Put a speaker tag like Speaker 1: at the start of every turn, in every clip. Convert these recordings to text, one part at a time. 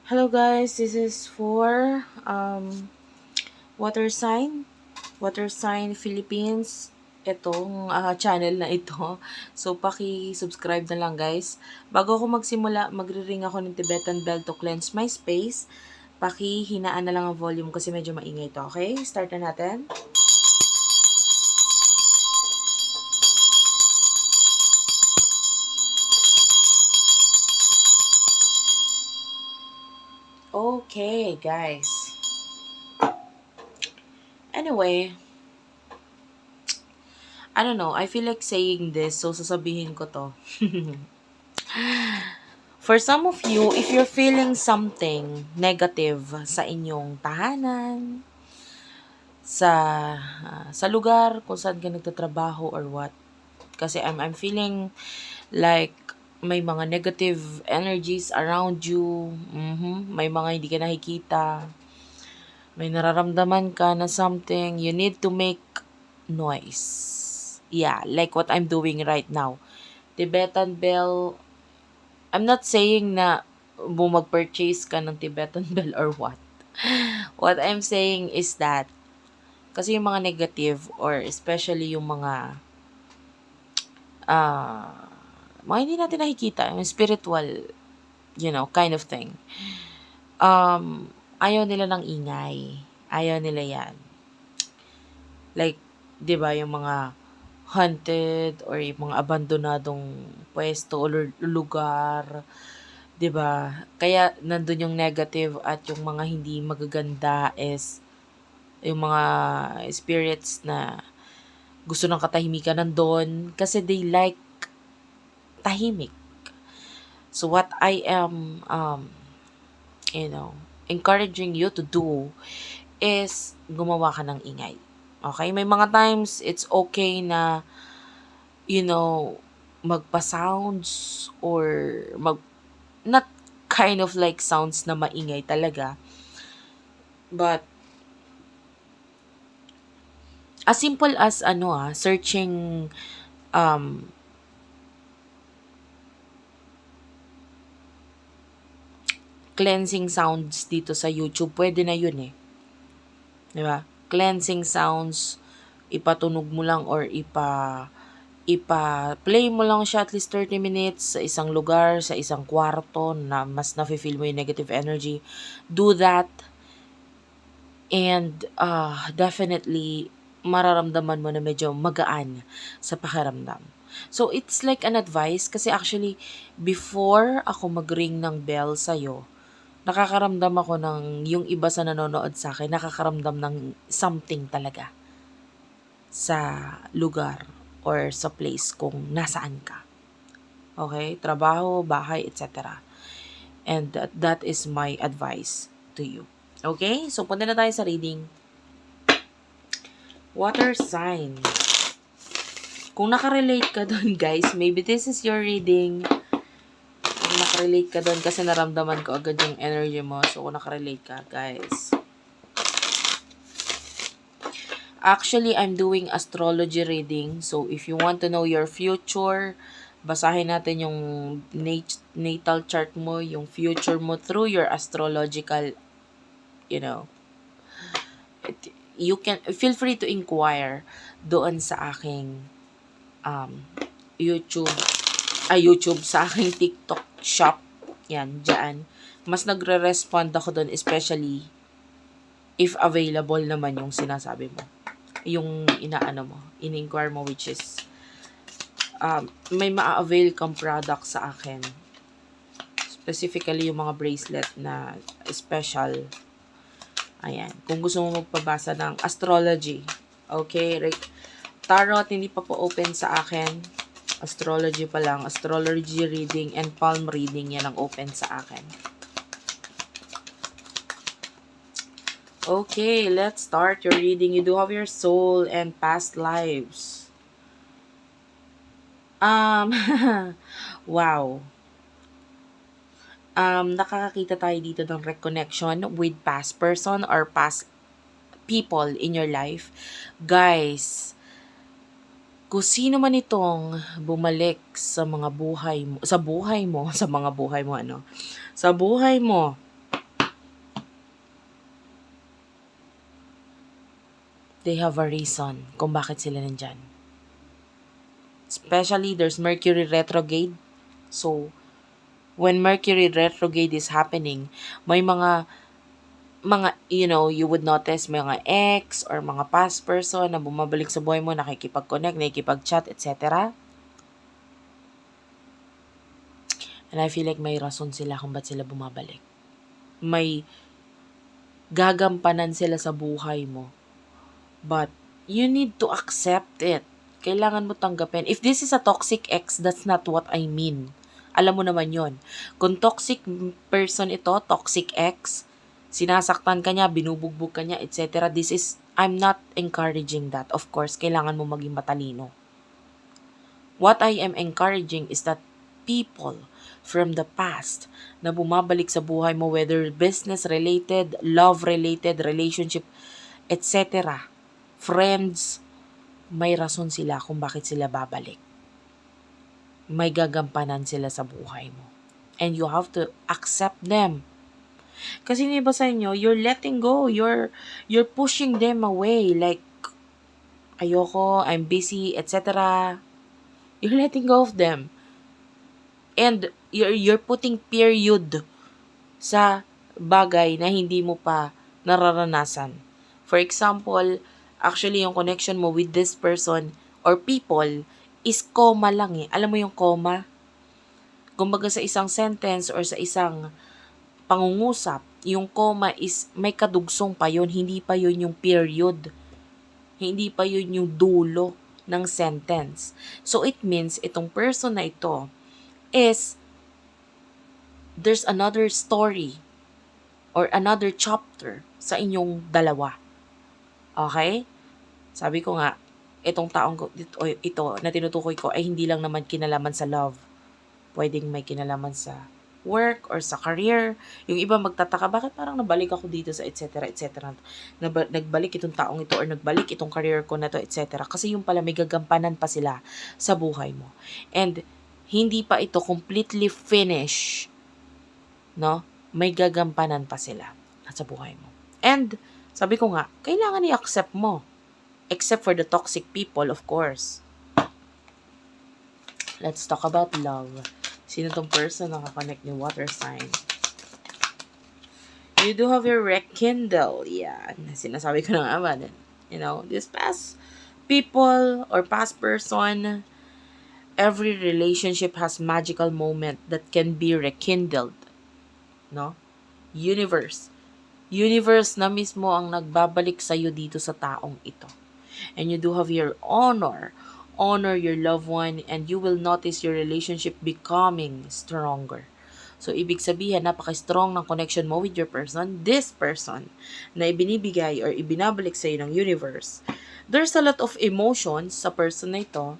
Speaker 1: Hello guys, this is for water sign, water sign Philippines. Itong channel na ito. So paki-subscribe na lang guys. Bago ako magsimula, magre-ring ako ng Tibetan bell to cleanse my space. Paki-hinaan na lang ang volume kasi medyo maingay ito. Okay? Start na natin. Okay, guys. Anyway, I don't know. I feel like saying this, so sasabihin ko to. For some of you, if you're feeling something negative sa inyong tahanan, sa lugar kung saan ka nagtatrabaho or what, kasi I'm feeling like may mga negative energies around you, may mga hindi ka nakikita, may nararamdaman ka na something, you need to make noise. Yeah, like what I'm doing right now. Tibetan bell, I'm not saying na mag-purchase ka ng Tibetan bell or what. What I'm saying is that, kasi yung mga negative or especially yung mga hindi natin nakikita, yung spiritual, kind of thing. Ayaw nila ng ingay. Ayaw nila yan. Like, di ba, yung mga haunted or yung mga abandonadong pwesto or lugar, 'di ba? Kaya nandun yung negative at yung mga hindi magaganda is yung mga spirits na gusto ng katahimikan nandun kasi they like tahimik. So what I am encouraging you to do is gumawa ka ng ingay. Okay? May mga times it's okay na magpa-sounds or not kind of like sounds na maingay talaga. But, as simple as searching cleansing sounds dito sa YouTube, pwede na yun eh. Diba? Cleansing sounds, ipatunog mo lang or ipa-play mo lang siya at least 30 minutes sa isang lugar, sa isang kwarto na mas nafe-feel mo yung negative energy. Do that. And definitely, mararamdaman mo na medyo magaan sa pakiramdam. So, it's like an advice kasi actually, before ako mag-ring ng bell sa'yo, nakakaramdam ako ng, yung iba sa nanonood sa akin, nakakaramdam ng something talaga sa lugar or sa place kung nasaan ka. Okay? Trabaho, bahay, etc. And that is my advice to you. Okay? So, punta na tayo sa reading. Water sign. Kung nakarelate ka doon, guys, maybe this is your reading. Kung nakarelate ka doon, kasi naramdaman ko agad yung energy mo. So, kung nakarelate ka, guys. Actually, I'm doing astrology reading. So, if you want to know your future, basahin natin yung natal chart mo, yung future mo through your astrological, you can, feel free to inquire doon sa aking YouTube, sa aking TikTok shop. Yan, dyan. Mas nagre-respond ako doon, especially if available naman yung sinasabi mo. Yung in-inquire mo, which is may ma-avail kang product sa akin. Specifically, yung mga bracelet na special. Ayan. Kung gusto mo magpabasa ng astrology. Okay? Tarot, hindi pa po open sa akin. Astrology pa lang. Astrology reading and palm reading, yan ang open sa akin. Okay, let's start your reading. You do have your soul and past lives. Wow. Nakakakita tayo dito ng reconnection with past person or past people in your life. Guys, kung sino man itong bumalik sa mga buhay mo, sa buhay mo, they have a reason kung bakit sila nandyan. Especially, there's Mercury retrograde. So, when Mercury retrograde is happening, may mga, you would notice mga ex or mga past person na bumabalik sa buhay mo, nakikipag-connect, nakikipag-chat, etc. And I feel like may rason sila kung ba't sila bumabalik. May gagampanan sila sa buhay mo. But, you need to accept it. Kailangan mo tanggapin. If this is a toxic ex, that's not what I mean. Alam mo naman yon. Kung toxic person ito, toxic ex, sinasaktan ka niya, binubugbog ka niya, etc. I'm not encouraging that. Of course, kailangan mo maging matalino. What I am encouraging is that people from the past na bumabalik sa buhay mo, whether business-related, love-related, relationship, etc., friends, may rason sila kung bakit sila babalik. May gagampanan sila sa buhay mo. And you have to accept them. Kasi yung iba sa inyo, you're letting go. You're pushing them away. Like, ayoko, I'm busy, etc. You're letting go of them. And you're putting period sa bagay na hindi mo pa nararanasan. For example, actually yung connection mo with this person or people is comma lang eh. Alam mo yung comma? Kumbaga sa isang sentence or sa isang pangungusap, yung comma is may kadugsong pa yun, hindi pa yun yung period. Hindi pa yun yung dulo ng sentence. So it means itong person na ito is there's another story or another chapter sa inyong dalawa. Okay? Sabi ko nga, itong taong ito na tinutukoy ko ay hindi lang naman kinalaman sa love. Pwedeng may kinalaman sa work or sa career. Yung iba magtataka, bakit parang nabalik ako dito sa etc. etc. Nagbalik itong taong ito or nagbalik itong career ko na to etc. Kasi yung pala may gagampanan pa sila sa buhay mo. And hindi pa ito completely finish, no? May gagampanan pa sila sa buhay mo. And sabi ko nga, kailangan i-accept mo. Except for the toxic people, of course. Let's talk about love. Sino tong person na nakakonect ni water sign? You do have your rekindle. Yan. Sinasabi ko na nga ba. This past people or past person, every relationship has magical moment that can be rekindled. No? Universe na mismo ang nagbabalik sa'yo dito sa taong ito. And you do have your honor your loved one, and you will notice your relationship becoming stronger. So, ibig sabihin, napaka-strong ng connection mo with your person, this person, na ibinibigay or ibinabalik sa'yo ng universe. There's a lot of emotions sa person na ito.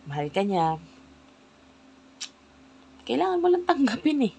Speaker 1: Mahal ka niya. Kailangan mo lang tanggapin eh.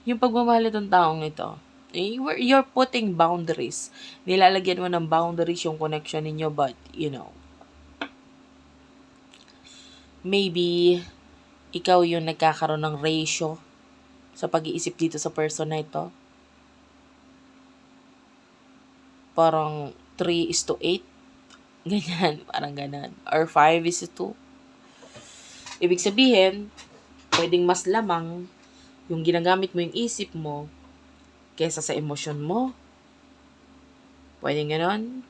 Speaker 1: Yung pagmamahal itong taong ito. You're putting boundaries. Nilalagyan mo ng boundaries yung connection ninyo, but, maybe, ikaw yung nagkakaroon ng ratio sa pag-iisip dito sa person na ito. Parang 3:8. Ganyan, parang ganun. Or 5:2. Ibig sabihin, pwedeng mas lamang yung ginagamit mo yung isip mo kesa sa emosyon mo. Pwedeng ganon.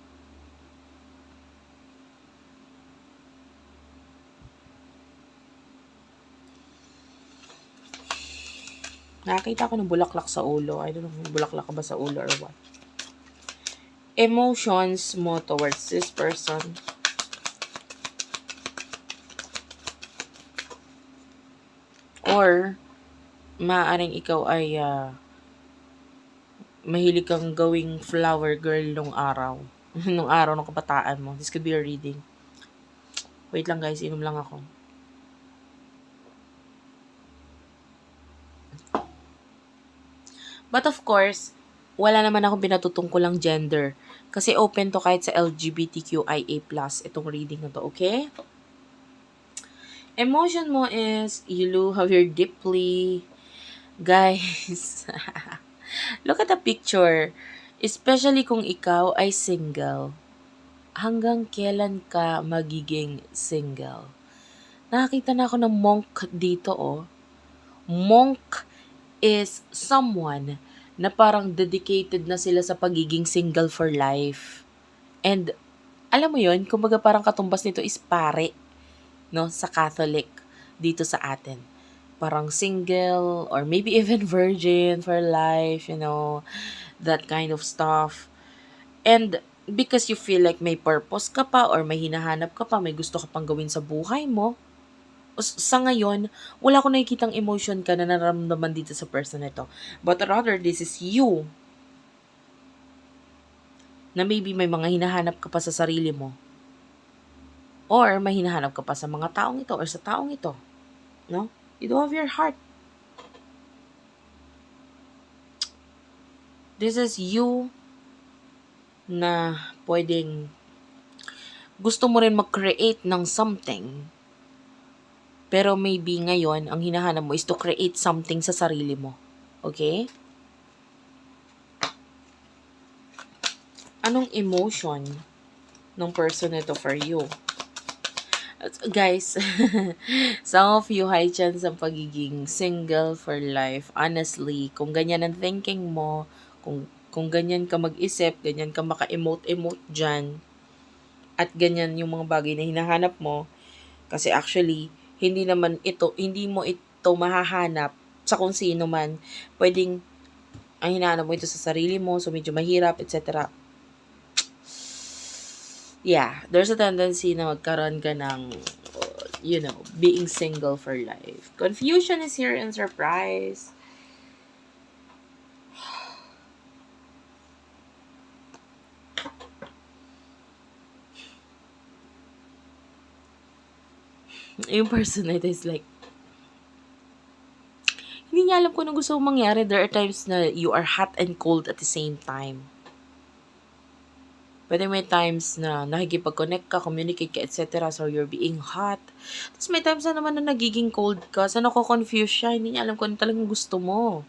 Speaker 1: Nakakita ko ng bulaklak sa ulo. I don't know kung bulaklak ka ba sa ulo or what. Emotions mo towards this person. Or, maaaring ikaw ay mahilig kang gawing flower girl nung araw. Nung araw ng kabataan mo. This could be a reading. Wait lang guys, inom lang ako. But of course, wala naman akong pinatutungkulang gender. Kasi open to kahit sa LGBTQIA+, itong reading na to, okay? Emotion mo is, you have your deeply, guys, look at the picture. Especially kung ikaw ay single. hanggang kailan ka magiging single? Nakakita na ako ng monk dito, oh. Monk is someone na parang dedicated na sila sa pagiging single for life. And alam mo yun, kumbaga parang katumbas nito is pare, no, sa Catholic dito sa atin. Parang single or maybe even virgin for life, that kind of stuff. And because you feel like may purpose ka pa or may hinahanap ka pa, may gusto ka pang gawin sa buhay mo, sa ngayon, wala ko nakikitang emotion ka na nararamdaman dito sa person na ito. But rather, this is you na maybe may mga hinahanap ka pa sa sarili mo. Or may hinahanap ka pa sa mga taong ito or sa taong ito. No? You do have your heart. This is you na pwedeng gusto mo rin mag-create ng something. Pero maybe ngayon, ang hinahanap mo is to create something sa sarili mo. Okay? Anong emotion ng person ito for you? Guys, some of you high chance ang pagiging single for life. Honestly, kung ganyan ang thinking mo, kung ganyan ka mag-isip, ganyan ka maka-emote dyan, at ganyan yung mga bagay na hinahanap mo, kasi actually, hindi mo ito mahahanap sa kung sino man. Pwedeng, ang hinahanap mo ito sa sarili mo, so medyo mahirap, etc. Yeah, there's a tendency na magkaroon ka ng, being single for life. Confusion is here and surprise. Yung person na ito is like, hindi niya alam kung ano gusto mong mangyari. There are times na you are hot and cold at the same time. Pwede may times na nakikipag-connect ka, communicate ka, etc. So, you're being hot. Tapos may times na naman na nagiging cold ka. So, nako-confuse siya. Hindi niya alam kung ano talagang gusto mo.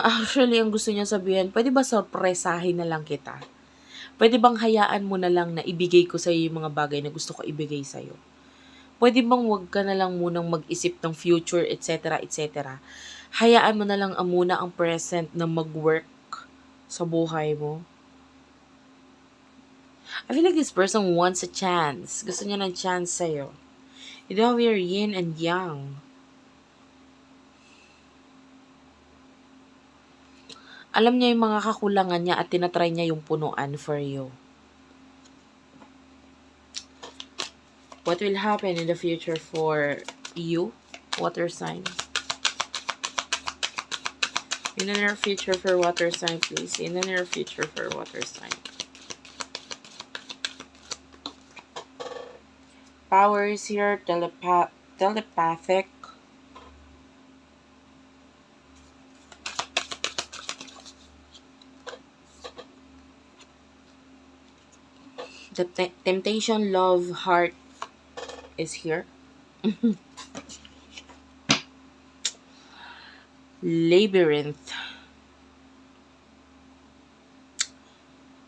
Speaker 1: Actually, ang gusto niya sabihin, pwede ba sorpresahin na lang kita? Pwede bang hayaan mo na lang na ibigay ko sa'yo yung mga bagay na gusto ko ibigay sa'yo? Pwede bang wag ka na lang munang mag-isip ng future, etc., etc.? Hayaan mo na lang muna ang present na mag-work sa buhay mo. I feel like this person wants a chance. Gusto niya ng chance sa'yo. You know, we're yin and yang. Alam niya yung mga kakulangan niya at tinatry niya yung punuan for you. What will happen in the future for you, water sign? In the near future for water sign, please. In the near future for water sign. Power is here, telepathic. The temptation, love, heart is here. Labyrinth.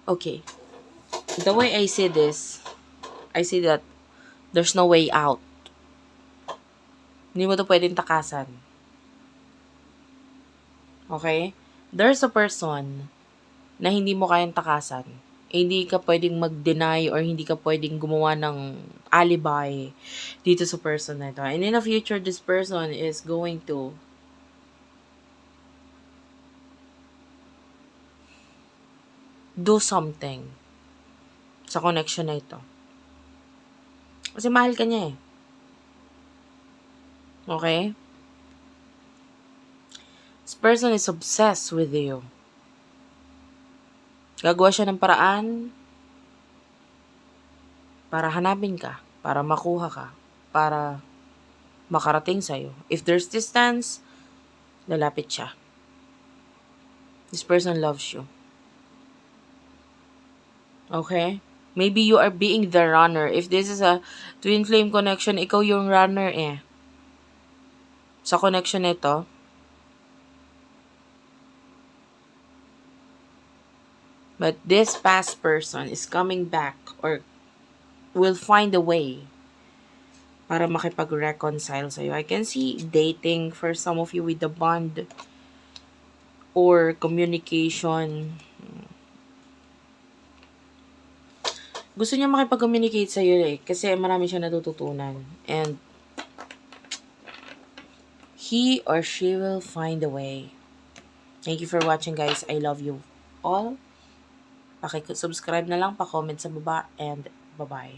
Speaker 1: Okay. The way I see this, I see that there's no way out. Hindi mo to pwedeng takasan. Okay? There's a person na hindi mo kayang takasan. Hindi ka pwedeng mag-deny or hindi ka pwedeng gumawa ng alibi dito sa person na ito. And in the future, this person is going to do something sa connection na ito. Kasi mahal ka niya eh. Okay? This person is obsessed with you. Gagawa siya ng paraan para hanapin ka, para makuha ka, para makarating sa'yo. If there's distance, lalapit siya. This person loves you. Okay? Maybe you are being the runner. If this is a twin flame connection, ikaw yung runner eh. Sa connection nito, But this past person is coming back or will find a way para makipag-reconcile sa'yo. I can see dating for some of you with the bond or communication. Gusto niya makipag-communicate sa'yo eh. Kasi marami siya natututunan. And he or she will find a way. Thank you for watching, guys. I love you all. Paki-subscribe na lang, pa-comment sa baba, and bye-bye.